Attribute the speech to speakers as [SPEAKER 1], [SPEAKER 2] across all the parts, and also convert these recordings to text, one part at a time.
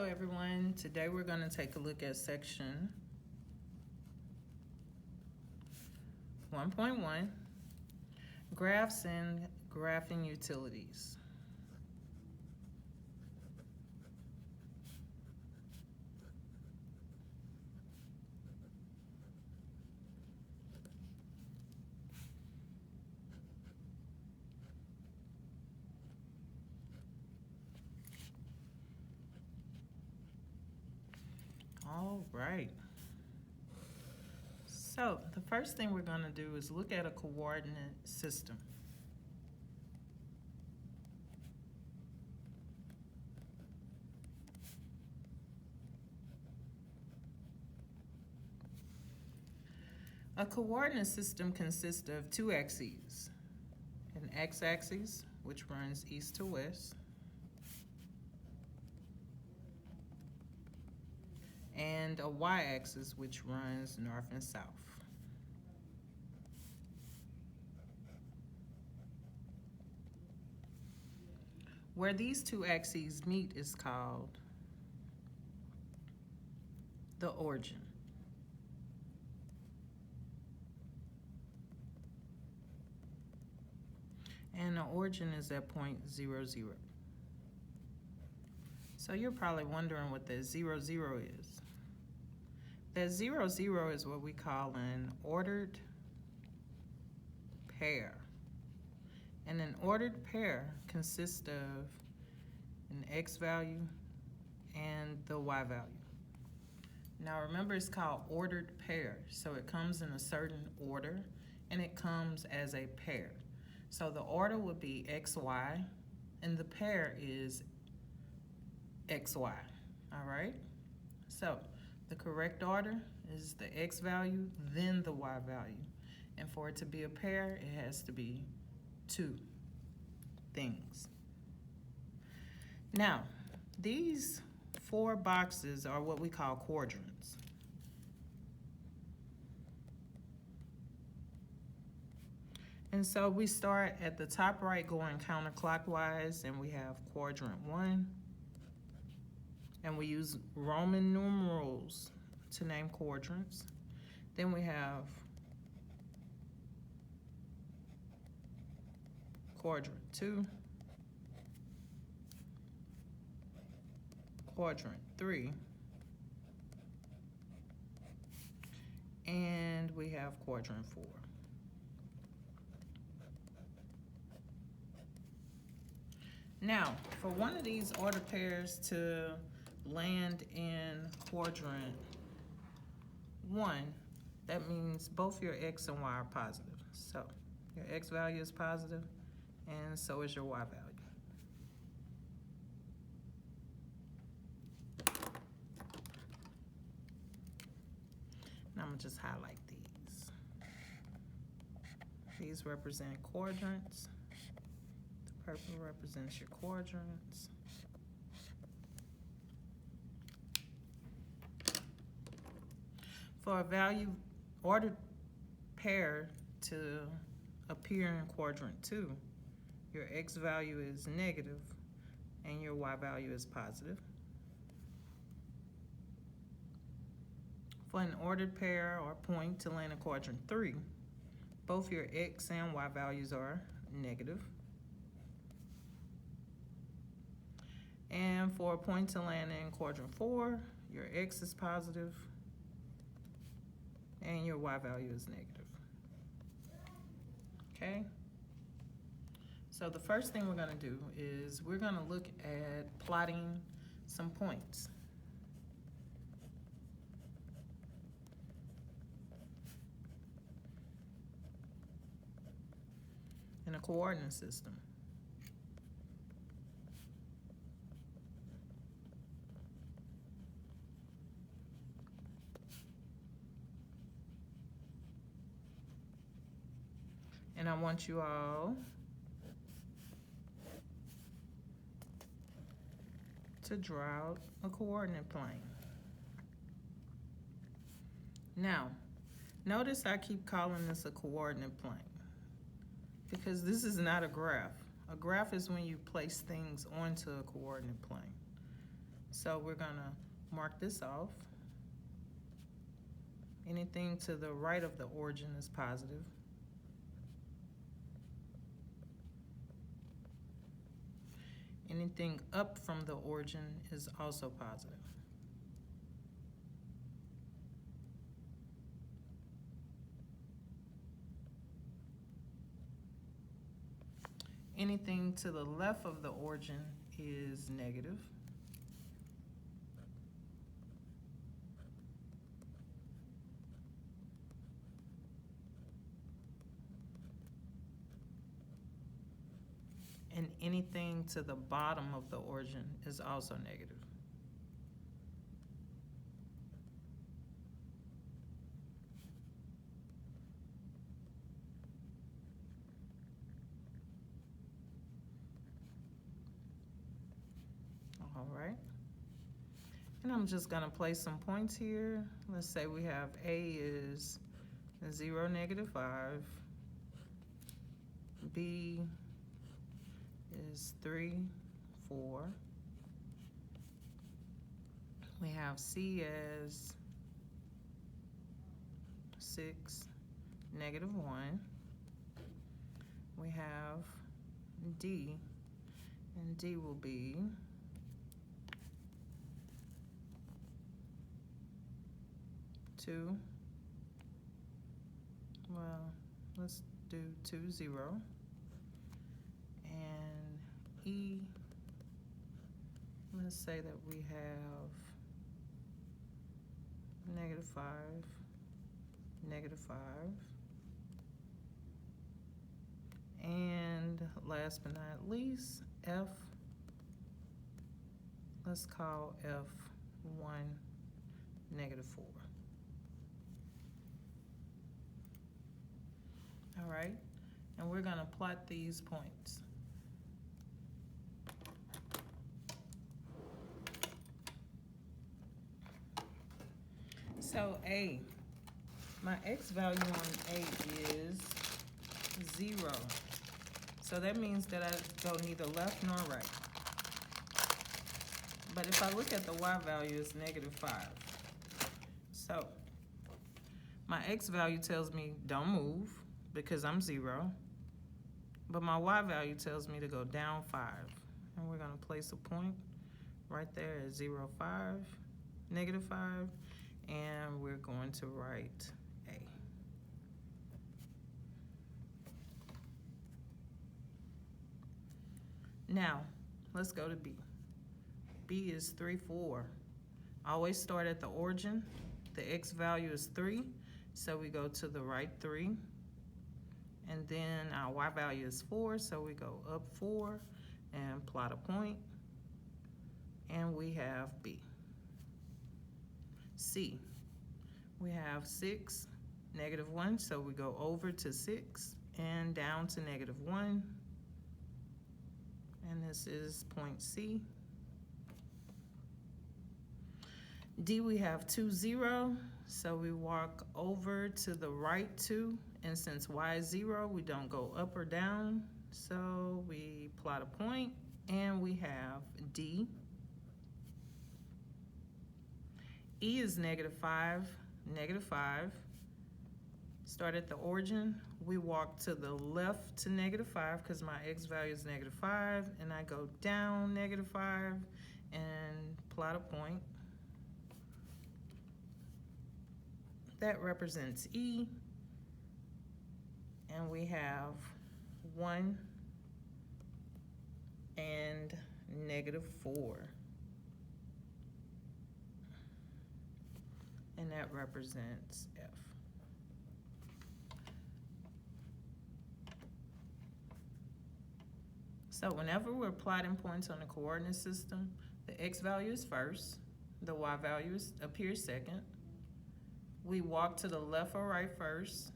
[SPEAKER 1] everyone. Today we're going to take a look at section 1.1, graphs and graphing utilities. All right. So the first thing we're going to do is look at a coordinate system. A coordinate system consists of two axes, an x-axis, which runs east to west, and a y-axis, which runs north and south. Where these two axes meet is called the origin. And the origin is at point 0, 0. So you're probably wondering what the 0, 0 is. That 0, 0 is what we call an ordered pair. And an ordered pair consists of an x value and the y value. Now remember, it's called ordered pair, so it comes in a certain order and it comes as a pair. So the order would be XY and the pair is XY, all right? So the correct order is the X value, then the Y value. And for it to be a pair, it has to be two things. Now, these four boxes are what we call quadrants. And so we start at the top right going counterclockwise, and we have quadrant 1. And we use Roman numerals to name quadrants. Then we have quadrant 2, quadrant 3, and we have quadrant 4. Now, for one of these order pairs to land in quadrant 1, that means both your x and y are positive. So your x value is positive, and so is your y value. Now I'm gonna just highlight these. These represent quadrants. The purple represents your quadrants. For a value ordered pair to appear in quadrant 2, your x value is negative and your y value is positive. For an ordered pair or point to land in quadrant 3, both your x and y values are negative. And for a point to land in quadrant 4, your x is positive and your y value is negative. Okay? So the first thing we're going to do is we're going to look at plotting some points. In a coordinate system. And I want you all to draw out a coordinate plane. Now, notice I keep calling this a coordinate plane because this is not a graph. A graph is when you place things onto a coordinate plane. So we're gonna mark this off. Anything to the right of the origin is positive. Anything up from the origin is also positive. Anything to the left of the origin is negative. And anything to the bottom of the origin is also negative. All right. And I'm just gonna place some points here. Let's say we have A is 0, -5. B is 3, 4. We have C as 6, -1. We have D, and D will be 2. Well, let's do 2, 0. And E, let's say that we have -5, -5. And last but not least, F, let's call F1, -4. All right, and we're gonna plot these points. So A, my X value on A is 0. So that means that I go neither left nor right. But if I look at the Y value, it's -5. So my X value tells me don't move because I'm 0. But my Y value tells me to go down 5. And we're gonna place a point right there at 0, 5, -5. And we're going to write A. Now, let's go to B. B is 3, 4. Always start at the origin. The X value is 3, so we go to the right 3. And then our Y value is 4, so we go up 4 and plot a point. And we have B. C, we have 6, -1, so we go over to 6 and down to -1. And this is point C. D, we have 2, 0, so we walk over to the right 2, and since Y is 0, we don't go up or down, so we plot a point, and we have D. E is -5, -5. Start at the origin. We walk to the left to -5 because my X value is -5, and I go down -5 and plot a point. That represents E, and we have 1 and -4. And that represents F. So whenever we're plotting points on the coordinate system, the X value is first, the Y value appears second. We walk to the left or right first,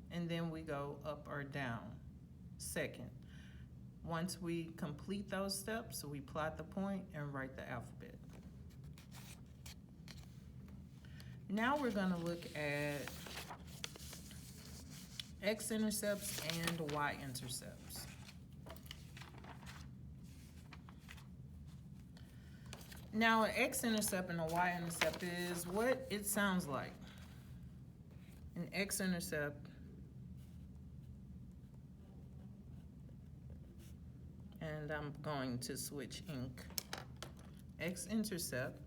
[SPEAKER 1] and then we go up or down second. Once we complete those steps, we plot the point and write the alphabet. Now we're gonna look at X-intercepts and Y-intercepts. Now, an x-intercept and a y-intercept is what it sounds like. An x-intercept and I'm going to switch ink. X-intercept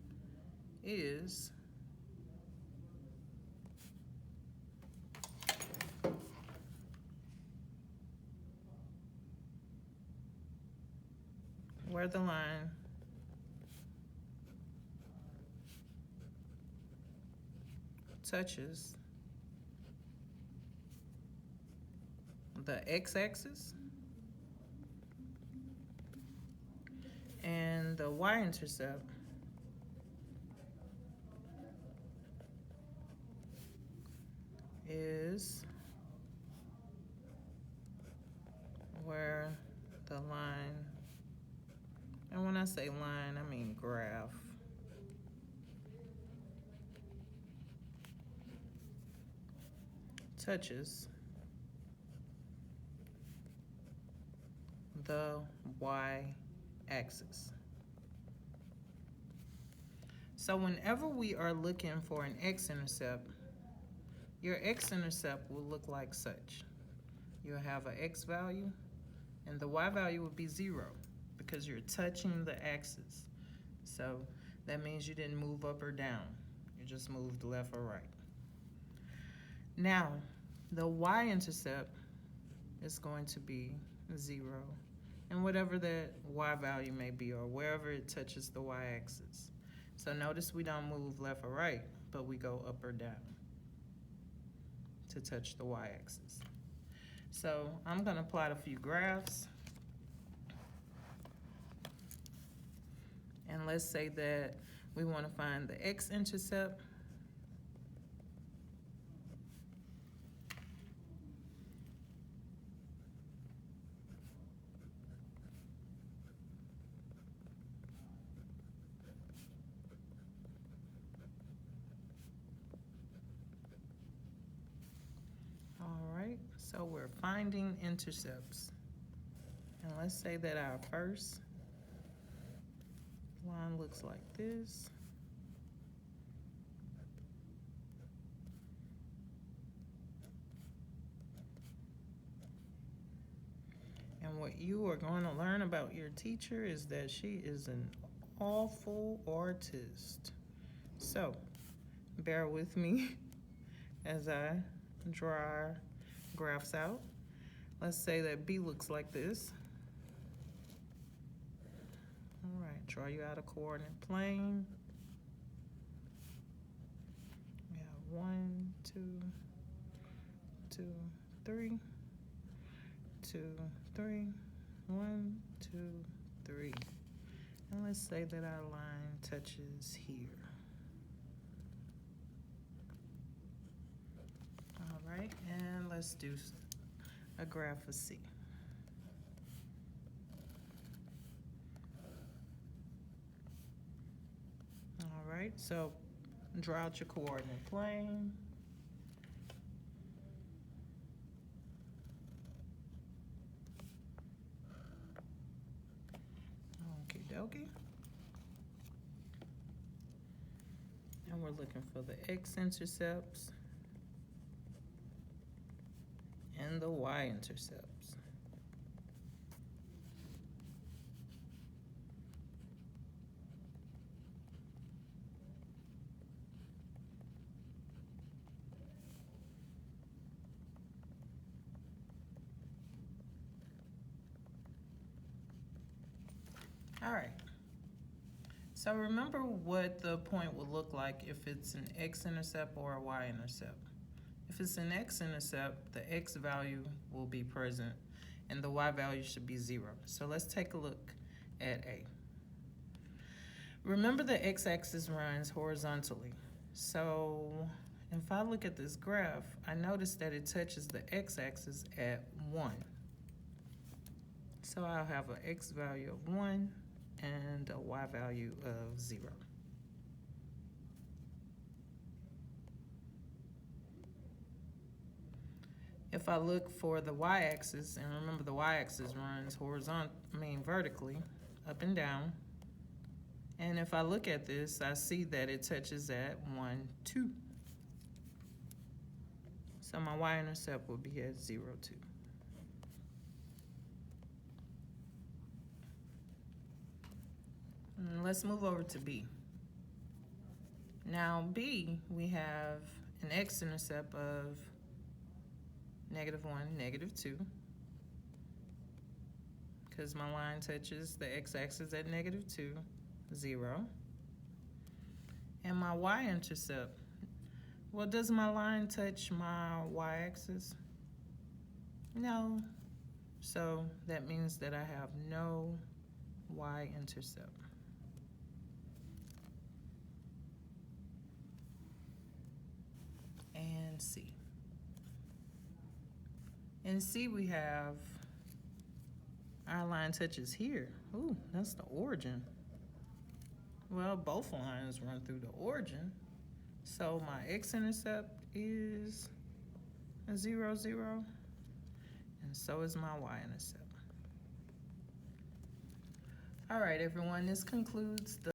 [SPEAKER 1] is where the line touches the x-axis and the y-intercept is where the line, and when I say line, I mean graph, touches the y-axis. So whenever we are looking for an x-intercept, your x-intercept will look like such. You'll have an x value, and the y value will be 0 because you're touching the axis. So that means you didn't move up or down. You just moved left or right. Now, the y-intercept is going to be 0, and whatever that y value may be, or wherever it touches the y-axis. So notice we don't move left or right, but we go up or down to touch the y-axis. So I'm going to plot a few graphs. And let's say that we want to find the x-intercept. So we're finding intercepts. And let's say that our first line looks like this. And what you are going to learn about your teacher is that she is an awful artist. So bear with me as I draw our graphs out. Let's say that B looks like this. All right, draw you out a coordinate plane. We have 1, 2, 2, 3, 2, 3, 1, 2, 3. And let's say that our line touches here. All right, and let's do a graph for C. All right, so draw out your coordinate plane. Okie dokie. And we're looking for the x-intercepts and the y-intercepts. All right. So remember what the point would look like if it's an x-intercept or a y-intercept. If it's an x-intercept, the x value will be present and the y value should be 0. So let's take a look at A. Remember the x-axis runs horizontally. So if I look at this graph, I notice that it touches the x-axis at 1. So I'll have an x value of 1 and a y value of 0. If I look for the y-axis, and remember the y-axis runs vertically, up and down, And if I look at this, I see that it touches at 1, 2. So my y-intercept will be at 0, 2. And let's move over to B. Now B, we have an x-intercept of -1, -2, because my line touches the x-axis at -2, 0. And my y-intercept, well, does my line touch my y-axis? No. So that means that I have no y-intercept. And C. In C, we have our line touches here. Ooh, that's the origin. Well, both lines run through the origin. So my x-intercept is a 0, 0, and so is my y-intercept. All right, everyone, this concludes the